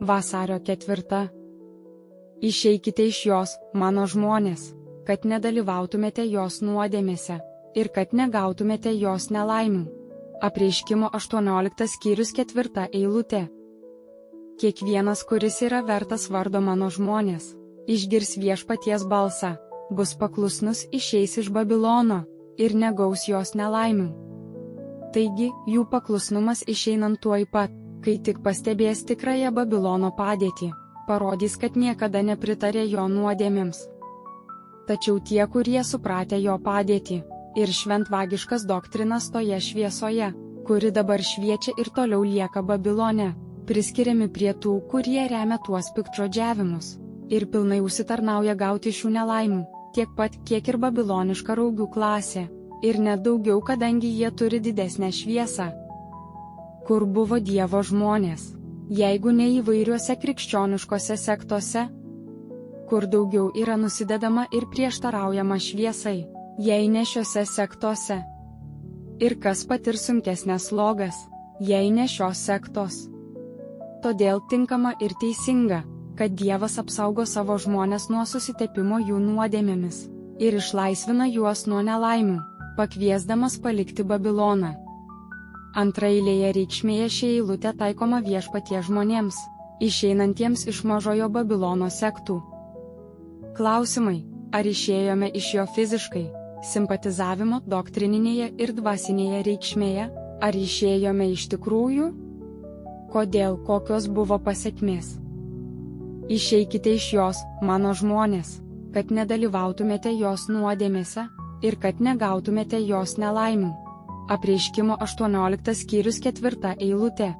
Vasario 4. Išeikite iš jos, mano žmonės, kad nedalyvautumėte jos nuodėmėse ir kad negautumėte jos nelaimių. Apreiškimo 18 skyrius 4 eilutė. Kiekvienas, kuris yra vertas vardo mano žmonės, išgirs viešpaties balsą, bus paklusnus, išeis iš Babilono ir negaus jos nelaimių. Taigi, jų paklusnumas išeinant tuoj pat, kai tik pastebės tikrąją Babilono padėtį, parodys, kad niekada nepritarė jo nuodėmėms. Tačiau tie, kurie supratę jo padėtį ir šventvagiškas doktrinas toje šviesoje, kuri dabar šviečia ir toliau lieka Babilone, priskiriami prie tų, kurie remia tuos piktžodžiavimus ir pilnai užsitarnauja gauti šių nelaimių, tiek pat, kiek ir babiloniška raugių klasė, ir net daugiau, kadangi jie turi didesnę šviesą. Kur buvo Dievo žmonės, jeigu ne įvairiuose krikščioniškose sektose? Kur daugiau yra nusidedama ir prieštaraujama šviesai, jei ne šiose sektose? Ir kas patirs sunkesnės slogas, jei ne šios sektos? Todėl tinkama ir teisinga, kad Dievas apsaugo savo žmonės nuo susitepimo jų nuodėmėmis ir išlaisvina juos nuo nelaimių, pakviesdamas palikti Babiloną. Antraeilėje reikšmėje ši eilutė taikoma viešpaties žmonėms, išeinantiems iš mažojo Babilono sektų. Klausimai: ar išėjome iš jo fiziškai, simpatizavimo doktrininėje ir dvasinėje reikšmėje, ar išėjome iš tikrųjų? Kodėl, kokios buvo pasekmės? Išeikite iš jos, mano žmonės, kad nedalyvautumėte jos nuodėmėse ir kad negautumėte jos nelaimių. Apreiškimo 18 skyrius 4 eilutė.